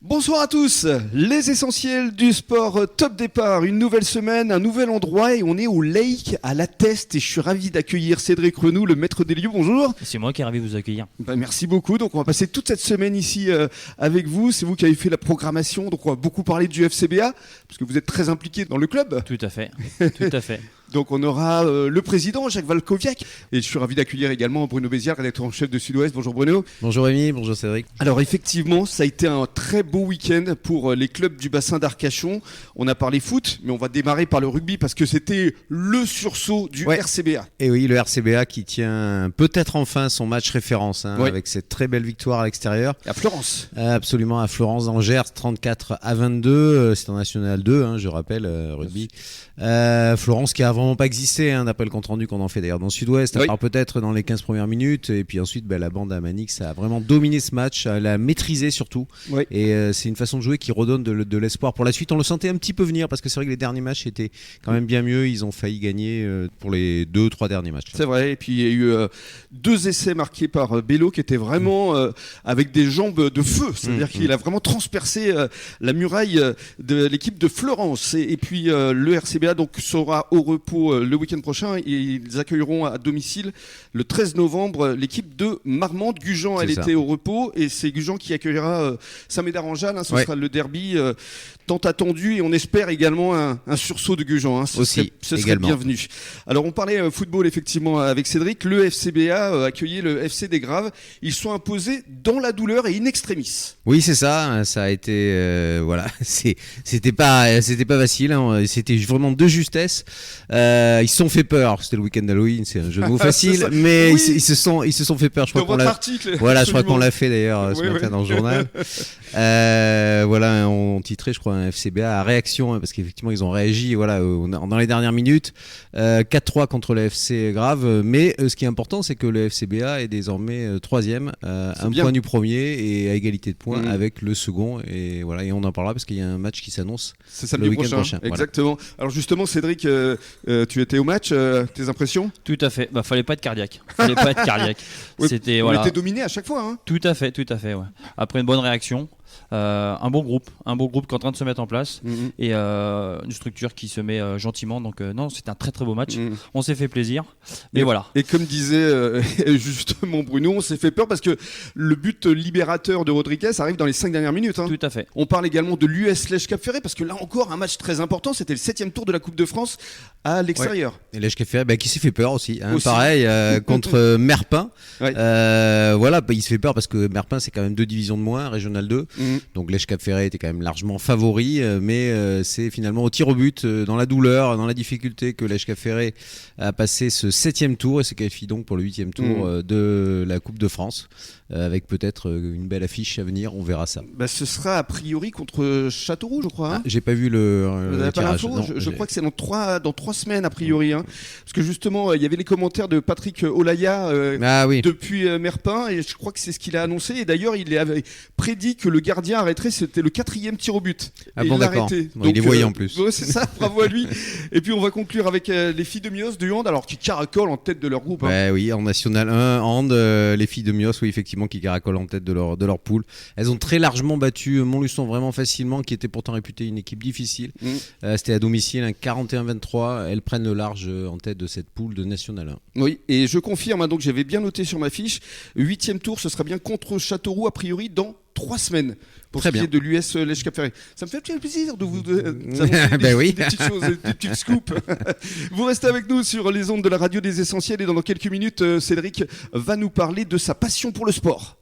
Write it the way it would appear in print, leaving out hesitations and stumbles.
Bonsoir à tous, les essentiels du sport, top départ, une nouvelle semaine, un nouvel endroit et on est au Lake à La Teste et je suis ravi d'accueillir Cédric Renou, le maître des lieux, bonjour. C'est moi qui est ravi de vous accueillir. Merci beaucoup, donc on va passer toute cette semaine ici avec vous, c'est vous qui avez fait la programmation, donc on va beaucoup parler du FCBA, parce que vous êtes très impliqué dans le club. Tout à fait, tout à fait. Donc on aura le président Jacques Valkoviak et je suis ravi d'accueillir également Bruno Béziard, rédacteur en chef de Sud-Ouest. Bonjour Bruno. Bonjour Rémi, bonjour Cédric. Alors effectivement, ça a été un très beau week-end pour les clubs du bassin d'Arcachon. On a parlé foot, mais on va démarrer par le rugby parce que c'était le sursaut du RCBA. Et oui, le RCBA qui tient peut-être enfin son match référence avec cette très belle victoire à l'extérieur. À Florence. Absolument, à Florence, dans le Gers, 34-22. C'est en National 2, je rappelle, rugby. Florence qui a vraiment pas existé, d'après le compte rendu qu'on en fait d'ailleurs dans Sud-Ouest, à part peut-être dans les 15 premières minutes. Et puis ensuite, la bande à Manix a vraiment dominé ce match, l'a maîtrisé surtout. Et c'est une façon de jouer qui redonne de l'espoir pour la suite. On le sentait un petit peu venir parce que c'est vrai que les derniers matchs étaient quand même bien mieux. Ils ont failli gagner pour les 2-3 derniers matchs. C'est vrai. Et puis il y a eu 2 essais marqués par Bello qui étaient vraiment avec des jambes de feu. C'est-à-dire qu'il a vraiment transpercé la muraille de l'équipe de Florence. Et puis le RCBA donc sera au repos le week-end prochain. Ils accueilleront à domicile le 13 novembre l'équipe de Marmande. Gujan, elle était au repos et c'est Gujan qui accueillera Saint-Médard-en-Jalles. Ce sera le derby tant attendu et on espère également un sursaut de Gujan. Ce serait bienvenu. Alors on parlait football effectivement avec Cédric. Le FCBA accueillait le FC des Graves. Ils sont imposés dans la douleur et in extremis. Oui, c'est ça. Ça a été c'était pas facile. C'était vraiment de justesse. Ils se sont fait peur. C'était le week-end d'Halloween, c'est un jeu de mots facile, mais ils se sont fait peur. Je crois qu'on l'a fait d'ailleurs ce matin dans le journal. On titrait, je crois, un FCBA à réaction parce qu'effectivement ils ont réagi. Dans les dernières minutes, 4-3 contre le FC Grave. Mais ce qui est important, c'est que le FCBA est désormais 3e, un point du premier et à égalité de points avec le second. Et on en parlera parce qu'il y a un match qui s'annonce le week-end prochain. Exactement. Alors justement, Cédric, tu étais au match, tes impressions? Tout à fait. Fallait pas être cardiaque. On était dominé à chaque fois. Tout à fait. Ouais. Après une bonne réaction. Un bon groupe qui est en train de se mettre en place et une structure qui se met gentiment. Donc non, c'est un très très beau match. On s'est fait plaisir. Mais voilà. Et comme disait justement Bruno, on s'est fait peur parce que le but libérateur de Rodriguez arrive dans les 5 dernières minutes. Tout à fait. On parle également de l'US Lège Cap Ferré parce que là encore un match très important. C'était le 7e tour de la Coupe de France à l'extérieur. Et Lège Cap Ferré qui s'est fait peur aussi. Pareil contre Merpin. Il se fait peur parce que Merpin c'est quand même 2 divisions de moins, Régional 2. Donc Lège Cap Ferré était quand même largement favori, mais c'est finalement au tir au but, dans la douleur, dans la difficulté que Lège Cap Ferré a passé ce 7e tour et se qualifie donc pour le 8e tour de la Coupe de France, avec peut-être une belle affiche à venir, on verra ça. Ce sera a priori contre Châteauroux, je crois. J'ai pas vu le tirage. Je crois que c'est dans 3 semaines a priori. Parce que justement, il y avait les commentaires de Patrick Olaya depuis Merpin et je crois que c'est ce qu'il a annoncé. Et d'ailleurs, il avait prédit que le gardien arrêterait, c'était le 4e tir au but. Il l'a arrêté. Il est voyant en plus. C'est ça, bravo à lui. Et puis on va conclure avec les filles de Mios de hand, alors qui caracolent en tête de leur groupe. Oui, en National 1, hand, les filles de Mios, effectivement, qui caracolent en tête de leur poule. Elles ont très largement battu Montluçon vraiment facilement, qui était pourtant réputée une équipe difficile. C'était à domicile, 41-23. Elles prennent le large en tête de cette poule de National 1. Oui, et je confirme, donc j'avais bien noté sur ma fiche, 8e tour, ce sera bien contre Châteauroux a priori dans 3 semaines pour ce qui est de l'US Lège Cap Ferré. Ça me fait plaisir de vous annoncer des petites choses, des petites scoops. Vous restez avec nous sur les ondes de la radio des Essentiels et dans quelques minutes, Cédric va nous parler de sa passion pour le sport.